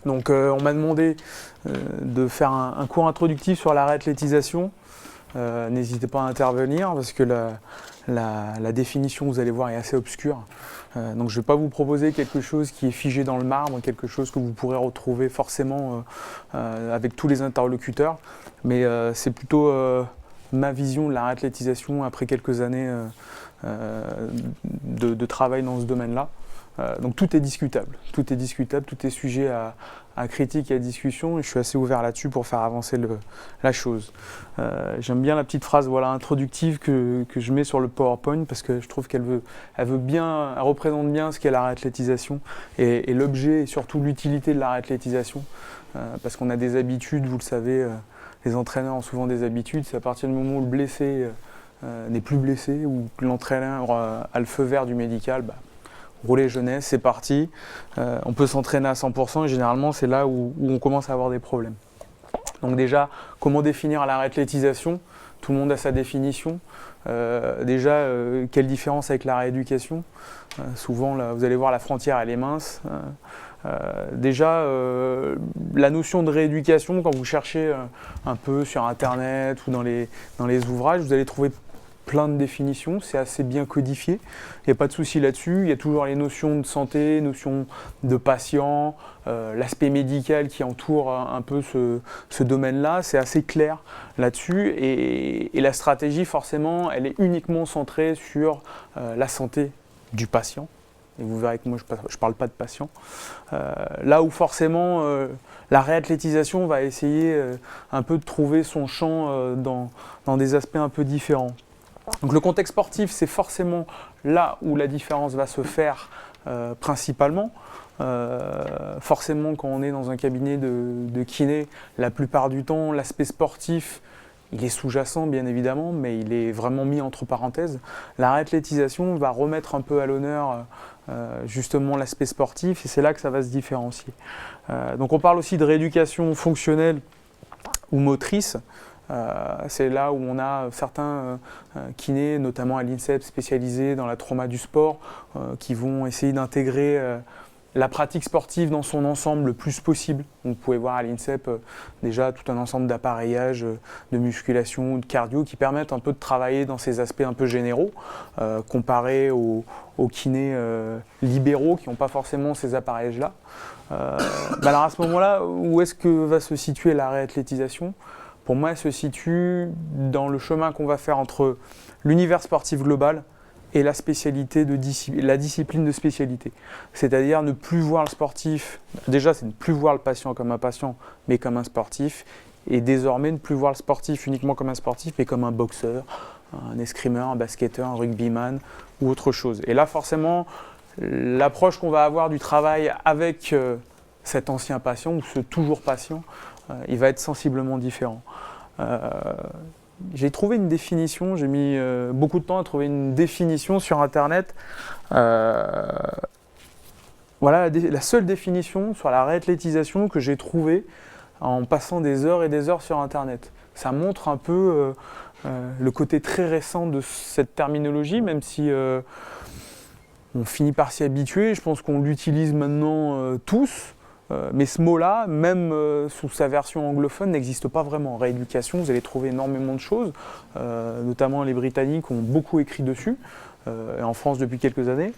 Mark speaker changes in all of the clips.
Speaker 1: Donc on m'a demandé de faire un cours introductif sur la réathlétisation. N'hésitez pas à intervenir parce que la définition, vous allez voir, est assez obscure. Donc je ne vais pas vous proposer quelque chose qui est figé dans le marbre, quelque chose que vous pourrez retrouver forcément avec tous les interlocuteurs. Mais c'est plutôt ma vision de la réathlétisation après quelques années de travail dans ce domaine-là. Donc tout est discutable, tout est sujet à critique et à discussion, et je suis assez ouvert là-dessus pour faire avancer la chose. J'aime bien la petite phrase introductive que je mets sur le PowerPoint parce que je trouve qu'elle elle représente bien ce qu'est la réathlétisation et l'objet et surtout l'utilité de la réathlétisation. Parce qu'on a des habitudes, vous le savez, les entraîneurs ont souvent des habitudes, c'est à partir du moment où le blessé n'est plus blessé ou que l'entraîneur a le feu vert du médical, rouler jeunesse, c'est parti. On peut s'entraîner à 100% et généralement c'est là où on commence à avoir des problèmes. Donc déjà, comment définir la réathlétisation? Tout le monde a sa définition. Quelle différence avec la rééducation? Souvent, là, vous allez voir, la frontière, elle est mince. La notion de rééducation, quand vous cherchez un peu sur Internet ou dans les ouvrages, vous allez trouver plein de définitions, c'est assez bien codifié, il n'y a pas de souci là-dessus, il y a toujours les notions de santé, notions de patient, l'aspect médical qui entoure un peu ce domaine-là, c'est assez clair là-dessus et la stratégie forcément elle est uniquement centrée sur la santé du patient. Et vous verrez que moi je ne parle pas de patient. Là où forcément la réathlétisation va essayer un peu de trouver son champ dans des aspects un peu différents. Donc le contexte sportif, c'est forcément là où la différence va se faire principalement. Forcément, quand on est dans un cabinet de kiné, la plupart du temps, l'aspect sportif, il est sous-jacent bien évidemment, mais il est vraiment mis entre parenthèses. La réathlétisation va remettre un peu à l'honneur justement l'aspect sportif et c'est là que ça va se différencier. Donc on parle aussi de rééducation fonctionnelle ou motrice. C'est là où on a certains kinés, notamment à l'INSEP spécialisés dans la trauma du sport, qui vont essayer d'intégrer la pratique sportive dans son ensemble le plus possible. Donc, vous pouvez voir à l'INSEP déjà tout un ensemble d'appareillages, de musculation, de cardio qui permettent un peu de travailler dans ces aspects un peu généraux, comparés aux kinés libéraux qui n'ont pas forcément ces appareillages-là. Alors à ce moment-là, où est-ce que va se situer la réathlétisation ? Pour moi, elle se situe dans le chemin qu'on va faire entre l'univers sportif global et la discipline de spécialité. C'est-à-dire ne plus voir le sportif, déjà c'est ne plus voir le patient comme un patient, mais comme un sportif, et désormais ne plus voir le sportif uniquement comme un sportif, mais comme un boxeur, un escrimeur, un basketteur, un rugbyman ou autre chose. Et là forcément, l'approche qu'on va avoir du travail avec cet ancien patient ou ce toujours patient, il va être sensiblement différent. J'ai trouvé une définition, j'ai mis beaucoup de temps à trouver une définition sur Internet. Voilà la seule définition sur la réathlétisation que j'ai trouvée en passant des heures et des heures sur Internet. Ça montre un peu le côté très récent de cette terminologie, même si on finit par s'y habituer. Je pense qu'on l'utilise maintenant tous. Mais ce mot-là, même sous sa version anglophone, n'existe pas vraiment. Rééducation, vous allez trouver énormément de choses, notamment les Britanniques ont beaucoup écrit dessus, et en France depuis quelques années.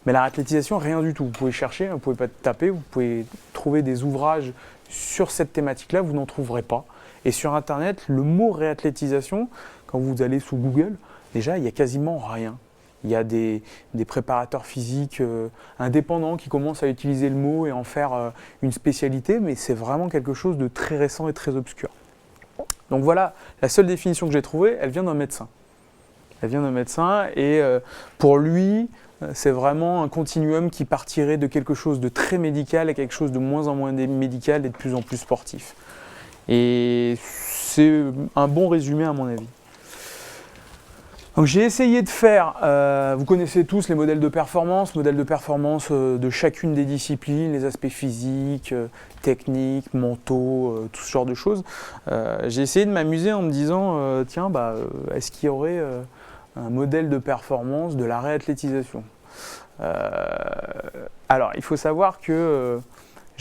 Speaker 1: Mais la réathlétisation, rien du tout. Vous pouvez chercher, vous ne pouvez pas taper, vous pouvez trouver des ouvrages sur cette thématique-là, vous n'en trouverez pas. Et sur Internet, le mot réathlétisation, quand vous allez sous Google, déjà, il n'y a quasiment rien. Il y a des préparateurs physiques indépendants qui commencent à utiliser le mot et en faire une spécialité, mais c'est vraiment quelque chose de très récent et très obscur. Donc voilà, la seule définition que j'ai trouvée, elle vient d'un médecin. Elle vient d'un médecin et pour lui, c'est vraiment un continuum qui partirait de quelque chose de très médical à quelque chose de moins en moins médical et de plus en plus sportif. Et c'est un bon résumé à mon avis. Donc j'ai essayé de faire, vous connaissez tous les modèles de performance de chacune des disciplines, les aspects physiques, techniques, mentaux, tout ce genre de choses. J'ai essayé de m'amuser en me disant, est-ce qu'il y aurait un modèle de performance de la réathlétisation ? Alors il faut savoir que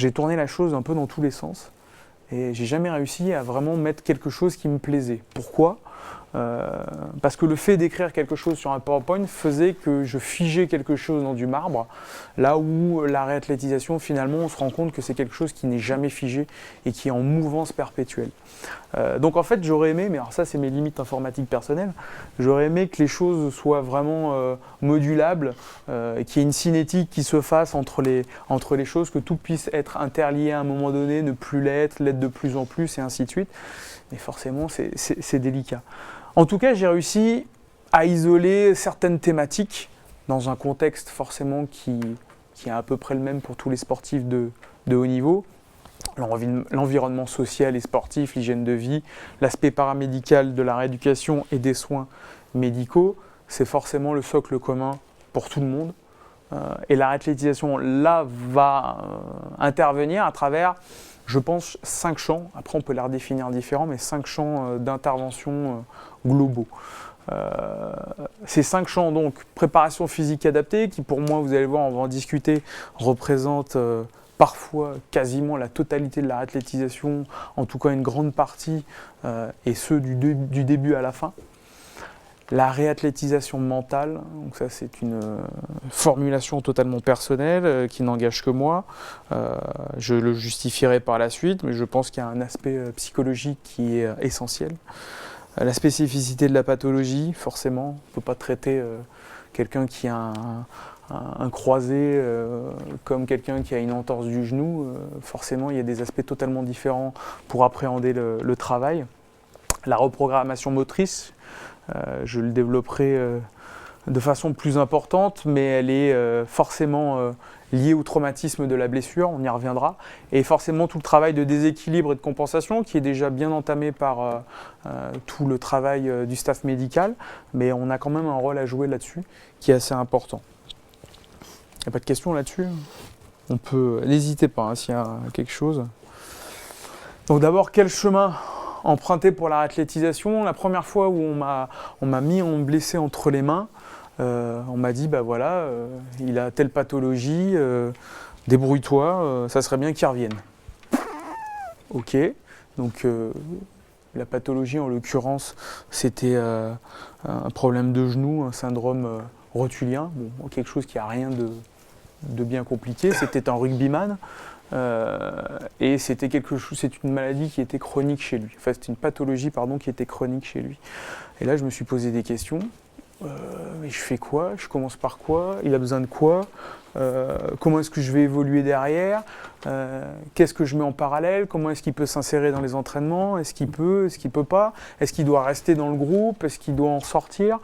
Speaker 1: j'ai tourné la chose un peu dans tous les sens et j'ai jamais réussi à vraiment mettre quelque chose qui me plaisait. Pourquoi ? Parce que le fait d'écrire quelque chose sur un PowerPoint faisait que je figeais quelque chose dans du marbre, là où la réathlétisation, finalement, on se rend compte que c'est quelque chose qui n'est jamais figé et qui est en mouvance perpétuelle. Donc en fait, j'aurais aimé, mais alors ça c'est mes limites informatiques personnelles, j'aurais aimé que les choses soient vraiment modulables, qu'il y ait une cinétique qui se fasse entre les choses, que tout puisse être interlié à un moment donné, ne plus l'être de plus en plus, et ainsi de suite. Mais forcément, c'est délicat. En tout cas, j'ai réussi à isoler certaines thématiques dans un contexte forcément qui est à peu près le même pour tous les sportifs de haut niveau. L'environnement social et sportif, l'hygiène de vie, l'aspect paramédical de la rééducation et des soins médicaux, c'est forcément le socle commun pour tout le monde. Et la réathlétisation, là, va intervenir à travers, je pense, 5 champs. Après, on peut les redéfinir différents, mais 5 champs d'intervention globaux. Ces 5 champs, donc, préparation physique adaptée, qui pour moi, vous allez voir, on va en discuter, représentent parfois quasiment la totalité de la réathlétisation, en tout cas une grande partie, et ce du début à la fin. La réathlétisation mentale, donc ça c'est une formulation totalement personnelle qui n'engage que moi. Je le justifierai par la suite, mais je pense qu'il y a un aspect psychologique qui est essentiel. La spécificité de la pathologie, forcément, on ne peut pas traiter quelqu'un qui a un croisé comme quelqu'un qui a une entorse du genou. Forcément, il y a des aspects totalement différents pour appréhender le travail. La reprogrammation motrice, je le développerai de façon plus importante, mais elle est forcément liée au traumatisme de la blessure, on y reviendra, et forcément tout le travail de déséquilibre et de compensation qui est déjà bien entamé par tout le travail du staff médical, mais on a quand même un rôle à jouer là-dessus qui est assez important. Il n'y a pas de questions là-dessus ? On peut, n'hésitez pas hein, s'il y a quelque chose. Donc d'abord, quel chemin emprunté pour la réathlétisation? La première fois où on m'a mis en blessé entre les mains, on m'a dit bah voilà, il a telle pathologie, débrouille-toi, ça serait bien qu'il revienne. Ok, donc la pathologie en l'occurrence c'était un problème de genou, un syndrome rotulien, bon, quelque chose qui n'a rien de bien compliqué, c'était un rugbyman. Et c'est une maladie qui était chronique chez lui. Enfin, c'était une pathologie qui était chronique chez lui. Et là, je me suis posé des questions. Mais je fais quoi? Je commence par quoi? Il a besoin de quoi? Comment est-ce que je vais évoluer derrière? Qu'est-ce que je mets en parallèle? Comment est-ce qu'il peut s'insérer dans les entraînements? Est-ce qu'il peut? Est-ce qu'il peut pas? Est-ce qu'il doit rester dans le groupe? Est-ce qu'il doit en sortir?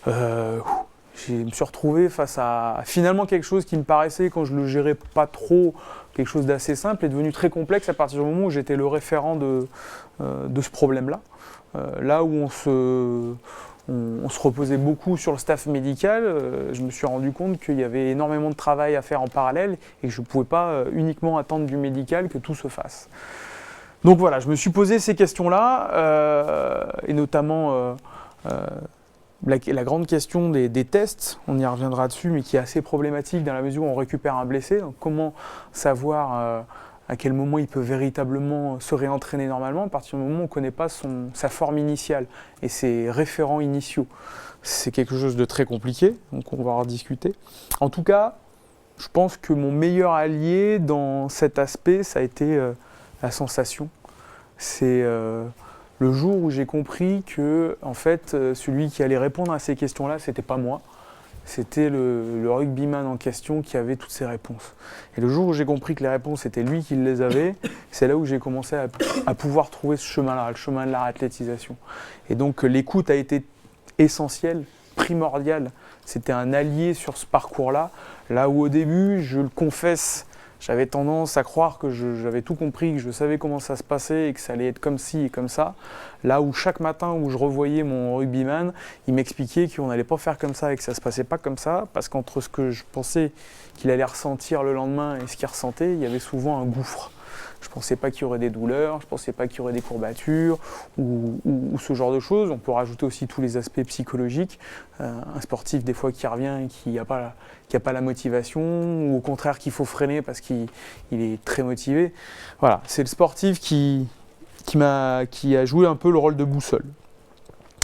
Speaker 1: Je me suis retrouvé face à finalement quelque chose qui me paraissait, quand je le gérais pas trop, quelque chose d'assez simple, est devenu très complexe à partir du moment où j'étais le référent de ce problème-là. Là où on se reposait beaucoup sur le staff médical, je me suis rendu compte qu'il y avait énormément de travail à faire en parallèle et que je ne pouvais pas uniquement attendre du médical que tout se fasse. Donc voilà, je me suis posé ces questions-là, et notamment la grande question des tests, on y reviendra dessus, mais qui est assez problématique dans la mesure où on récupère un blessé. Donc comment savoir à quel moment il peut véritablement se réentraîner normalement à partir du moment où on ne connaît pas sa forme initiale et ses référents initiaux. C'est quelque chose de très compliqué, donc on va en discuter. En tout cas, je pense que mon meilleur allié dans cet aspect, ça a été la sensation. C'est le jour où j'ai compris que en fait, celui qui allait répondre à ces questions-là, c'était pas moi. C'était le rugbyman en question qui avait toutes ces réponses. Et le jour où j'ai compris que les réponses, c'était lui qui les avait, c'est là où j'ai commencé à pouvoir trouver ce chemin-là, le chemin de la réathlétisation. Et donc l'écoute a été essentielle, primordiale. C'était un allié sur ce parcours-là, là où au début, je le confesse, j'avais tendance à croire que j'avais tout compris, que je savais comment ça se passait et que ça allait être comme ci et comme ça. Là où chaque matin où je revoyais mon rugbyman, il m'expliquait qu'on n'allait pas faire comme ça et que ça ne se passait pas comme ça, parce qu'entre ce que je pensais qu'il allait ressentir le lendemain et ce qu'il ressentait, il y avait souvent un gouffre. je ne pensais pas qu'il y aurait des douleurs, je ne pensais pas qu'il y aurait des courbatures ou ce genre de choses. On peut rajouter aussi tous les aspects psychologiques. Un sportif des fois qui revient et qui n'a pas la motivation, ou au contraire qu'il faut freiner parce qu'il est très motivé. Voilà, c'est le sportif qui a joué un peu le rôle de boussole.